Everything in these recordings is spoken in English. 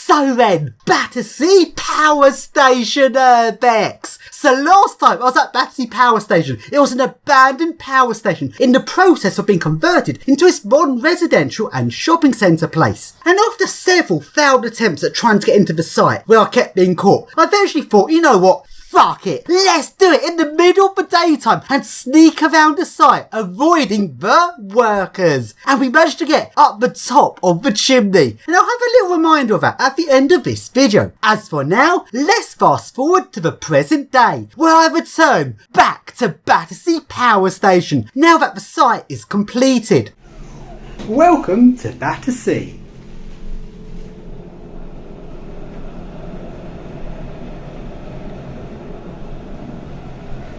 So then, Battersea Power Station URBEX. So last time I was at Battersea Power Station, it was an abandoned power station in the process of being converted into its modern residential and shopping centre place. And after several failed attempts at trying to get into the site, where I kept being caught, I eventually thought, you know what? Fuck it, let's do it in the middle of the daytime and sneak around the site, avoiding the workers. And we managed to get up the top of the chimney. And I'll have a little reminder of that at the end of this video. As for now, let's fast forward to the present day, where I return back to Battersea Power Station, now that the site is completed. Welcome to Battersea.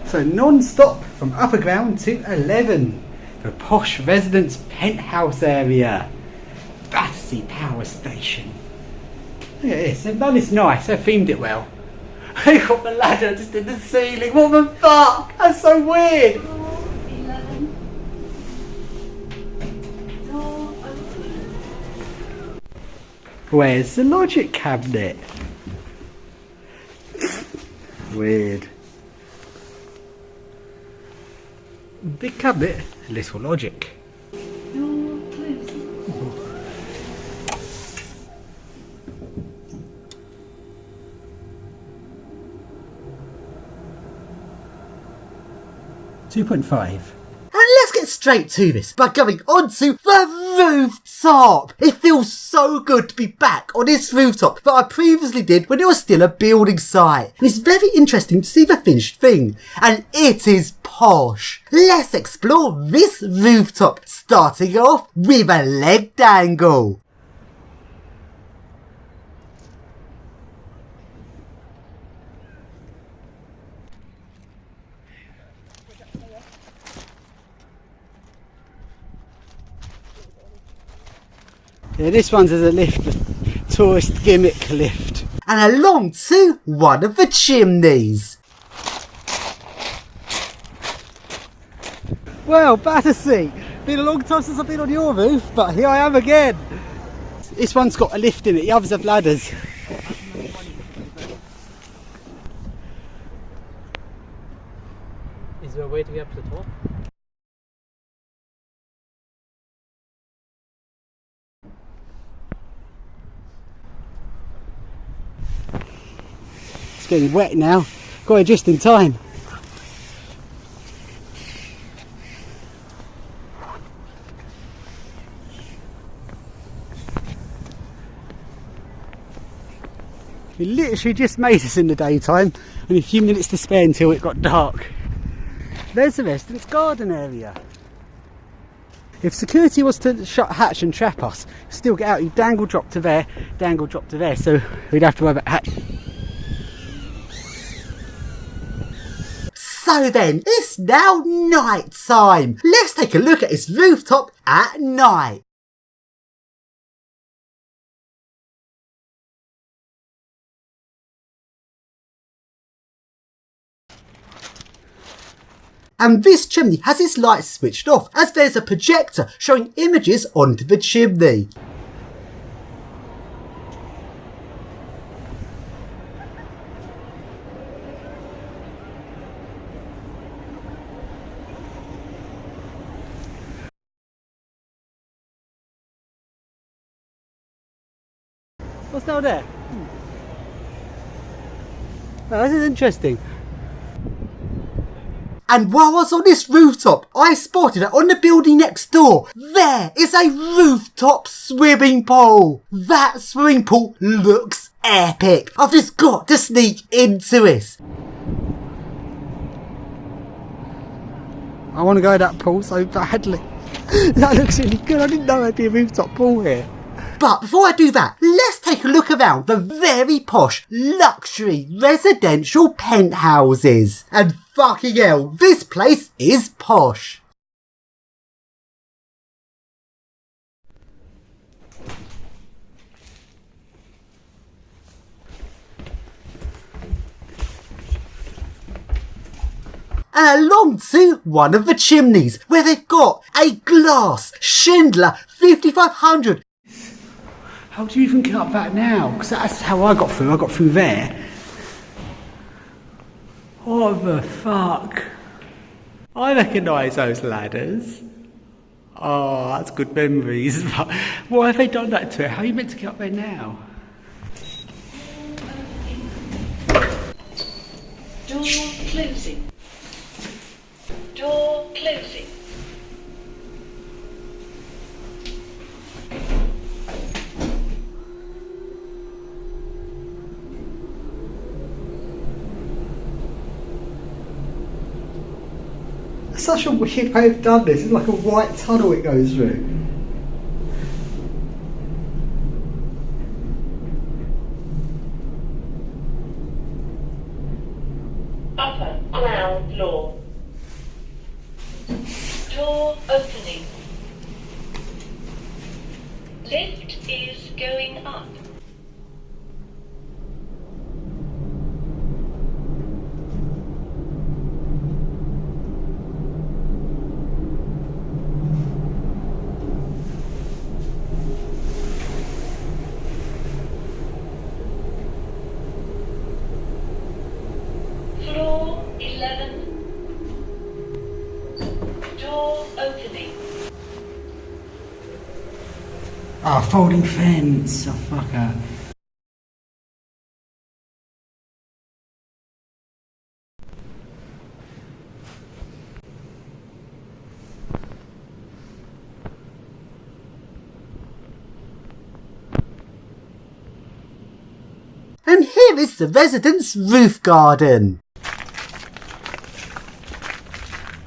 So non-stop from upper ground to 11, the posh residents' penthouse area, Battersea Power Station. Look at this, they've done this nice, they've themed it well. They got the ladder just in the ceiling, what the fuck? That's so weird. Door 11. Door 11. Where's the logic cabinet? Weird. Big cabinet, little logic. Door closed. $2.5. And let's get straight to this by going onto the rooftop. It feels so good to be back on this rooftop that I previously did when it was still a building site. And it's very interesting to see the finished thing. And it is posh. Let's explore this rooftop, starting off with a leg dangle. Yeah, this one's as a lift, a tourist gimmick lift. And along to one of the chimneys. Well, Battersea, been a long time since I've been on your roof, but here I am again. This one's got a lift in it, the others have ladders. Is there a way to get up to the top? It's getting wet now, got it just in time. We literally just made this in the daytime, only a few minutes to spare until it got dark. There's the residence garden area. If security was to shut hatch and trap us, still get out, you dangle drop to there, so we'd have to worry about hatch. So then, it's now night time. Let's take a look at this rooftop at night. And this chimney has its lights switched off, as there's a projector showing images onto the chimney. What's down there? Oh, this is interesting. And while I was on this rooftop, I spotted it on the building next door. There is a rooftop swimming pool. That swimming pool looks epic. I've just got to sneak into it. I want to go to that pool so badly. That looks really good. I didn't know there'd be a rooftop pool here. But before I do that, let's take a look around the very posh, luxury, residential penthouses. And fucking hell, this place is posh. And along to one of the chimneys, where they've got a glass Schindler 5500. How do you even get up that now? Because that's how I got through. I got through there. What the fuck? I recognise those ladders. Oh, that's good memories. Why have they done that to it? How are you meant to get up there now? Door closing. Door closing. Such a weird way of done this. It's like a white tunnel it goes through. Upper ground floor. Door opening. Lift is going up. Floor 11. Door opening. Ah, folding fence. Oh, fucker. And here is the residents' roof garden.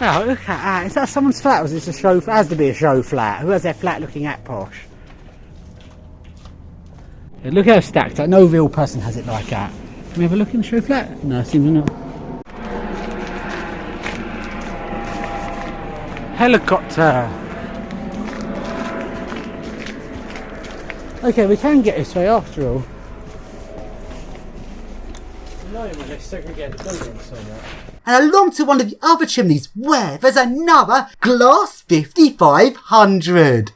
Oh, look at that. Is that someone's flat or is this a show? It has to be a show flat. Who has their flat looking at posh? Yeah, look how stacked up. No real person has it like that. Can we have a look in the show flat? No, seems not. Helicopter. Okay, we can get this way after all. They segregate the buildings somewhere. And along to one of the other chimneys where there's another glass 5500.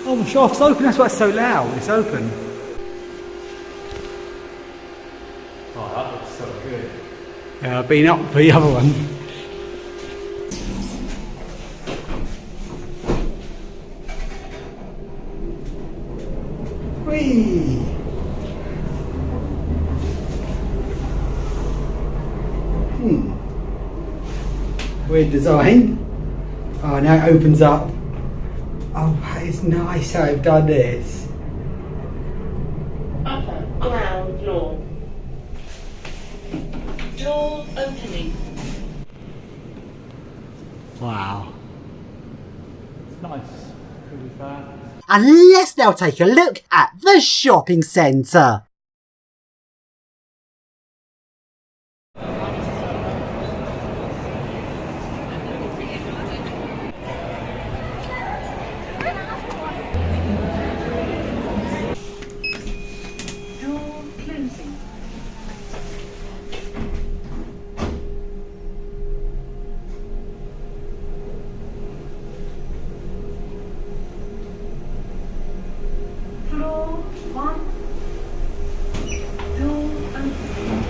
Oh, the shaft's open, that's why it's so loud. It's open. Oh, that looks so good. Yeah, I've been up for the other one. Whee! Weird design. Oh, now it opens up. Oh, that is nice how I've done this. Upper ground floor. Door opening. Wow. It's nice. Really fair. And let's now take a look at the shopping centre. Door closing. Floor 1. Door opening.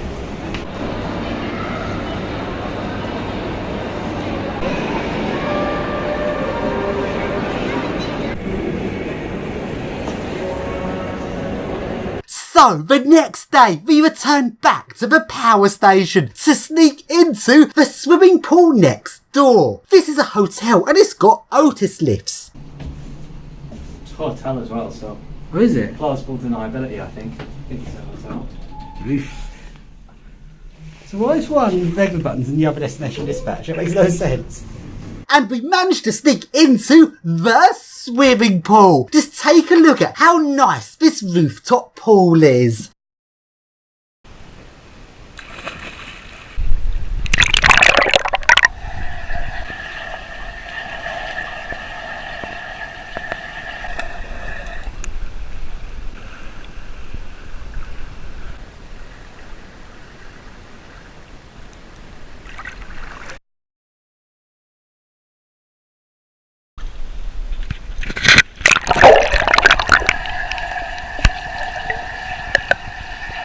So, the next day, we return back to the power station to sneak into the swimming pool next door. This is a hotel and it's got Otis lifts. It's a hotel as well, so Oh, is it? plausible deniability, I think. I think it's a hotel. So why is one regular buttons and the other destination dispatch? It makes no sense. And we managed to sneak into the swimming pool. Just take a look at how nice this rooftop pool is.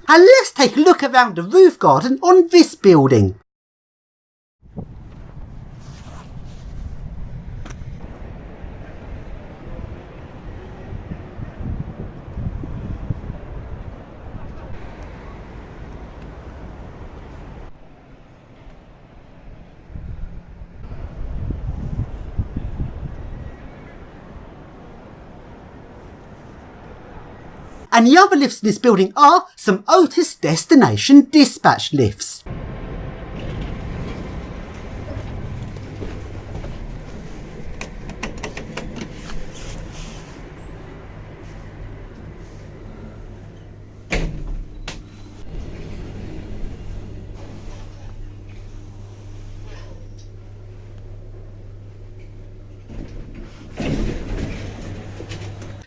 And let's take a look around the roof garden on this building. And the other lifts in this building are some Otis destination dispatch lifts.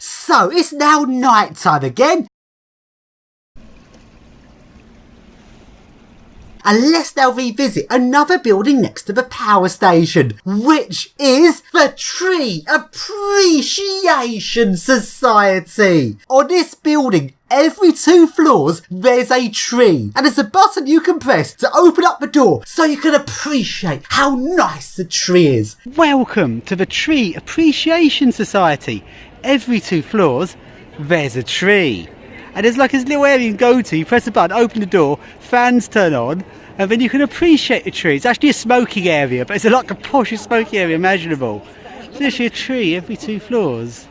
So it's now night time again. And let's now revisit another building next to the power station, which is the Tree Appreciation Society. On this building, every 2 floors, there's a tree. And there's a button you can press to open up the door so you can appreciate how nice the tree is. Welcome to the Tree Appreciation Society. Every 2 floors, there's a tree. And there's like this little area you can go to, you press a button, open the door, fans turn on, and then you can appreciate the tree. It's actually a smoking area, but it's like the poshest smoking area imaginable. There's literally a tree every 2 floors.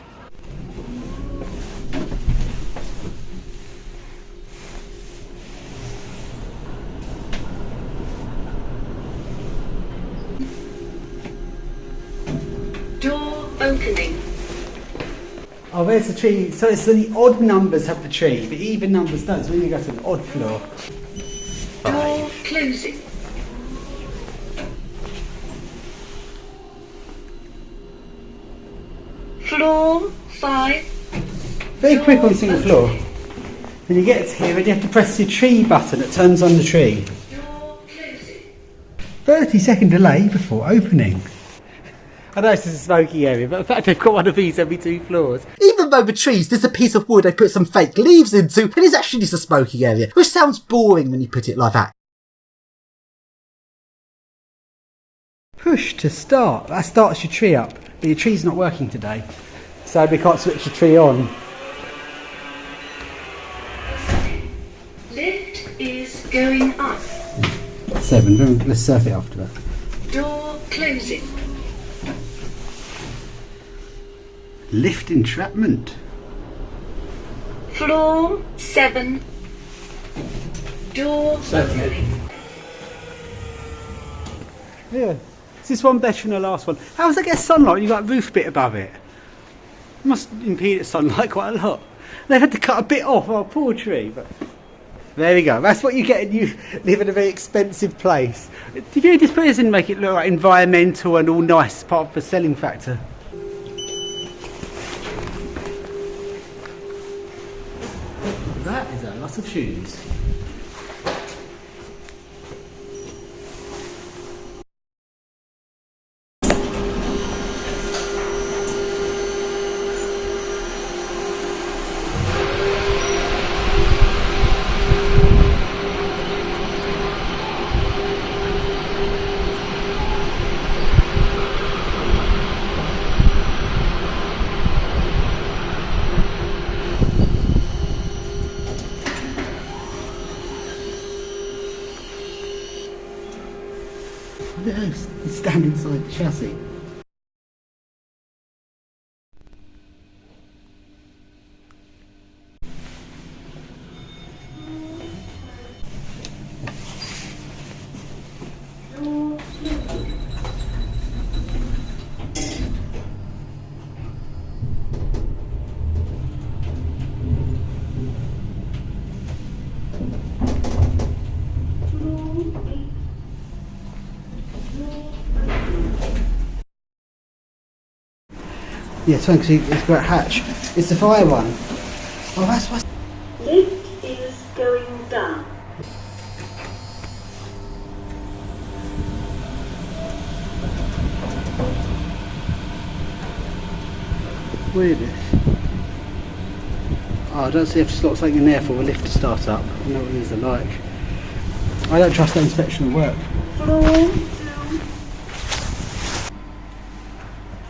Door opening. Oh, there's the tree. So it's the odd numbers have the tree, the even numbers don't. So when you go to an odd floor. Door closing. Floor 5. Very quick on single floor. When you get to here, then you have to press the tree button that turns on the tree. Door closing. 30-second delay before opening. I know it's a smoky area, but in fact they've got one of these every 2 floors. Even though the trees, there's a piece of wood they put some fake leaves into, and it's actually just a smoky area, which sounds boring when you put it like that. Push to start. That starts your tree up, but your tree's not working today, so we can't switch the tree on. Lift is going up. 7. Let's surf it after that. Door closing. Lift entrapment. Floor 7. Door opening. Yeah. Is this one better than the last one? How does it get sunlight? You've got a roof bit above it. It must impede its sunlight quite a lot. They've had to cut a bit off our poor tree, but there we go. That's what you get when you live in a very expensive place. Did you just put this in and make it look like environmental and all nice, part of the selling factor? That is a lot of shoes. Stand inside the chassis. Yeah, it's fine because it's got a hatch. It's the fire one. Oh, that's what. Lift is going down. Weird. Oh, I don't see if there's got something in there for a lift to start up. I know what these are like. I don't trust that inspection will work.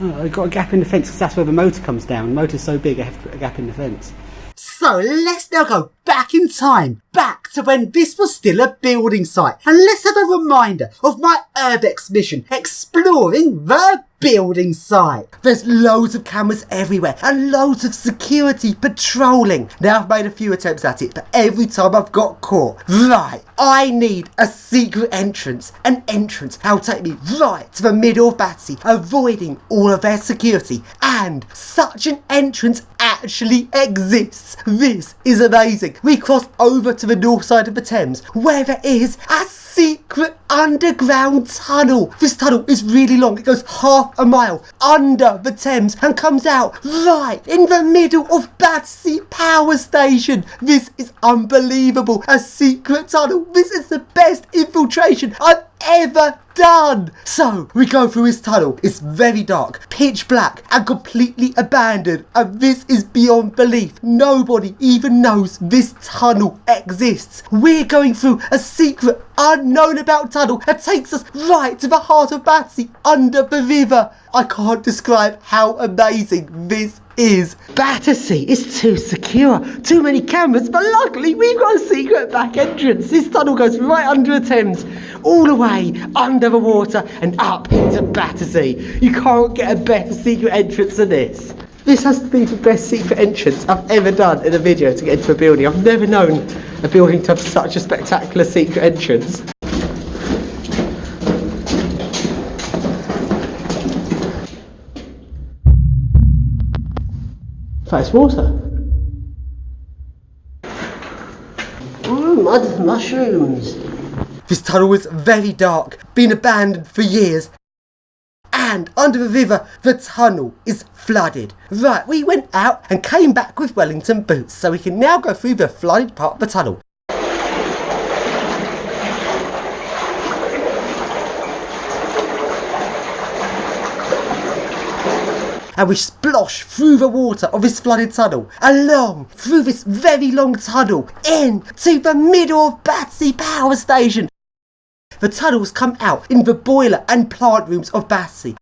Oh, I've got a gap in the fence because that's where the motor comes down. The motor's so big I have to put a gap in the fence. So let's now go back in time, back to when this was still a building site. And let's have a reminder of my URBEX mission, exploring the building site. There's loads of cameras everywhere and loads of security patrolling. Now I've made a few attempts at it, but every time I've got caught. Right, I need a secret entrance. An entrance that'll take me right to the middle of Battersea, avoiding all of their security. And such an entrance actually exists. This is amazing. We cross over to the north side of the Thames, where there is a secret underground tunnel. This tunnel is really long. It goes half a mile under the Thames and comes out right in the middle of Battersea Power Station. This is unbelievable. A secret tunnel. This is the best infiltration I've ever done. So we go through this tunnel. It's very dark, pitch black and completely abandoned, and this is beyond belief. Nobody even knows this tunnel exists. We're going through a secret, unknown about tunnel that takes us right to the heart of Battersea, under the river. I can't describe how amazing this is. Battersea is too secure, too many cameras, but luckily we've got a secret back entrance. This tunnel goes right under the Thames, all the way under the water and up into Battersea. You can't get a better secret entrance than this. This has to be the best secret entrance I've ever done in a video to get into a building. I've never known a building to have such a spectacular secret entrance. That's water. Mud mushrooms. This tunnel is very dark, been abandoned for years. And under the river, the tunnel is flooded. Right, we went out and came back with Wellington boots, so we can now go through the flooded part of the tunnel. And we splosh through the water of this flooded tunnel, along through this very long tunnel, into the middle of Battersea Power Station. The tunnels come out in the boiler and plant rooms of Battersea.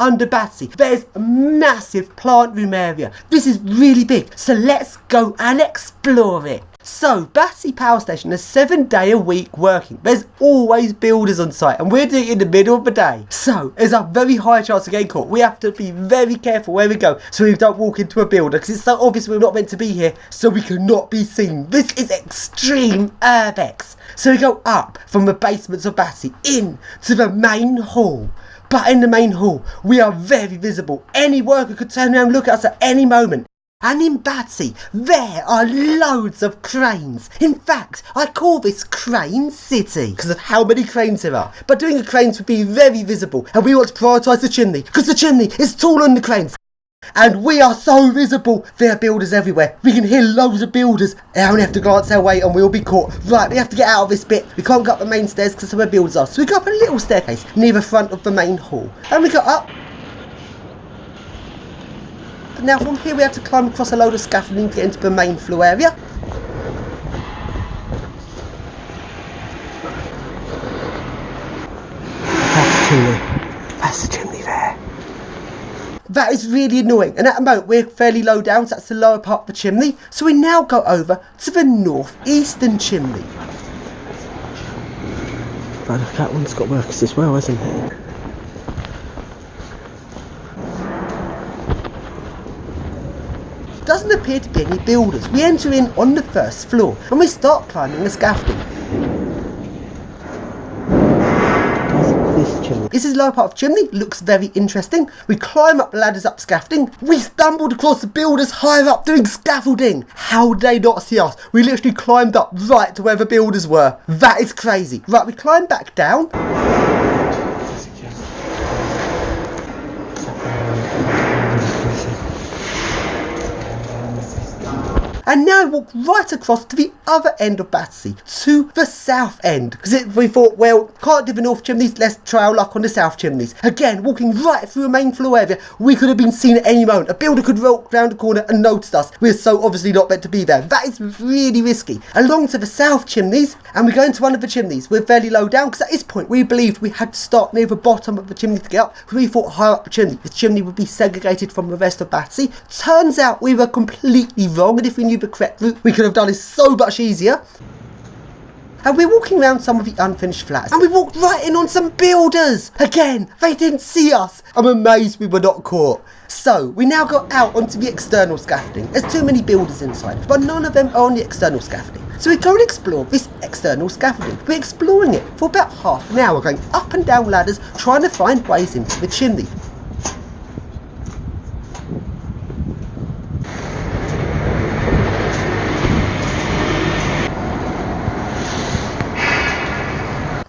Under Battersea, there's a massive plant room area. This is really big, so let's go and explore it. So, Battersea Power Station is 7-day-a-week working. There's always builders on site, and we're doing it in the middle of the day. So, there's a very high chance of getting caught. We have to be very careful where we go, so we don't walk into a builder, because it's so obvious we're not meant to be here, so we cannot be seen. This is extreme URBEX. So we go up from the basements of Battersea in to the main hall. But in the main hall, we are very visible. Any worker could turn around and look at us at any moment. And in Battersea, there are loads of cranes. In fact, I call this Crane City because of how many cranes there are. But doing the cranes would be very visible, and we want to prioritise the chimney because the chimney is taller than the cranes. And we are so visible. There are builders everywhere. We can hear loads of builders. I only have to glance our way and we'll be caught. Right, we have to get out of this bit. We can't go up the main stairs because that's where builders are. So we go up a little staircase near the front of the main hall. And we go up. But now from here we have to climb across a load of scaffolding to get into the main floor area. That's the chimney. That's the chimney there. That is really annoying, and at the moment we're fairly low down, so that's the lower part of the chimney. So we now go over to the northeastern chimney. But look, that one's got workers as well, hasn't it? Doesn't appear to be any builders. We enter in on the first floor and we start climbing the scaffolding. This is the lower part of the chimney, looks very interesting. We climb up the ladders up scaffolding. We stumbled across the builders higher up doing scaffolding. How did they not see us? We literally climbed up right to where the builders were. That is crazy. Right, we climb back down. And now walk right across to the other end of Battersea, to the south end. Because we thought, well, can't do the north chimneys, let's try our luck on the south chimneys. Again, walking right through a main floor area, we could have been seen at any moment. A builder could walk round the corner and notice us. We're so obviously not meant to be there. That is really risky. Along to the south chimneys, and we go into one of the chimneys. We're fairly low down, because at this point we believed we had to start near the bottom of the chimney to get up, because we thought higher up the chimney would be segregated from the rest of Battersea. Turns out we were completely wrong, and if we knew the correct route, we could have done it so much easier. And we're walking around some of the unfinished flats, and we walked right in on some builders. Again, they didn't see us. I'm amazed we were not caught. So we now got out onto the external scaffolding. There's too many builders inside, but none of them are on the external scaffolding. So we go and explore this external scaffolding. We're exploring it for about half an hour, going up and down ladders, trying to find ways into the chimney.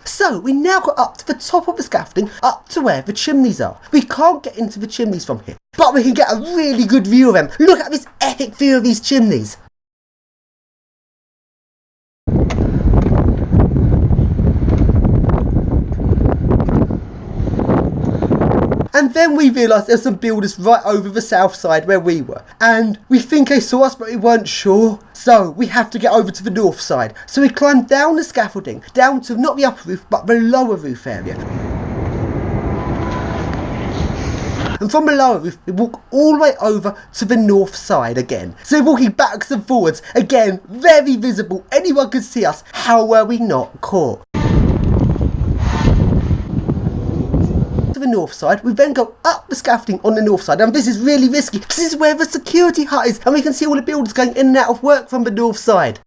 So we now got up to the top of the scaffolding, up to where the chimneys are. We can't get into the chimneys from here, but we can get a really good view of them. Look at this epic view of these chimneys. And then we realised there's some builders right over the south side where we were. And we think they saw us, but we weren't sure. So we have to get over to the north side. So we climbed down the scaffolding, down to not the upper roof, but the lower roof area. And from the lower roof, we walk all the way over to the north side again. So we're walking backwards and forwards, again, very visible. Anyone could see us. How were we not caught? To the north side, we then go up the scaffolding on the north side, and this is really risky because this is where the security hut is, and we can see all the builders going in and out of work from the north side.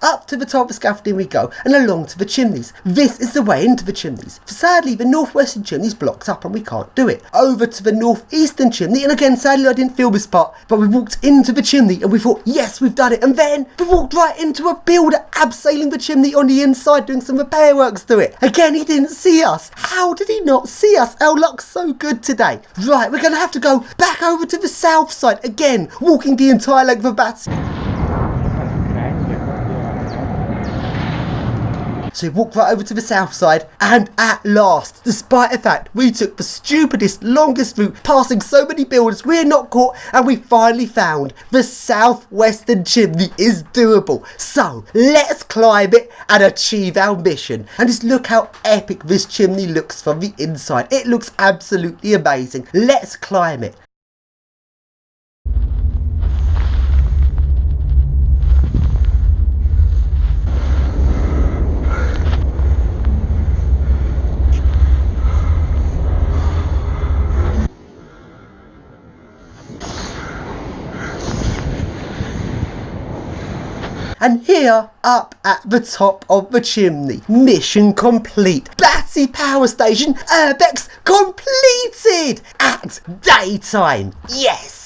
Up to the top of the scaffolding we go, and along to the chimneys. This is the way into the chimneys. Sadly, the northwestern chimney's blocked up and we can't do it. Over to the northeastern chimney, and again, sadly I didn't film this part, but we walked into the chimney and we thought, yes, we've done it. And then we walked right into a builder abseiling the chimney on the inside, doing some repair works to it. Again, he didn't see us. How did he not see us? Our luck's so good today. Right, we're going to have to go back over to the south side again, walking the entire length of Battersea. So we walked right over to the south side, and at last, despite the fact we took the stupidest, longest route, passing so many builders, we're not caught, and we finally found the southwestern chimney is doable. So let's climb it and achieve our mission. And just look how epic this chimney looks from the inside. It looks absolutely amazing. Let's climb it. And here, up at the top of the chimney, mission complete. Battersea Power Station, URBEX completed at daytime. Yes!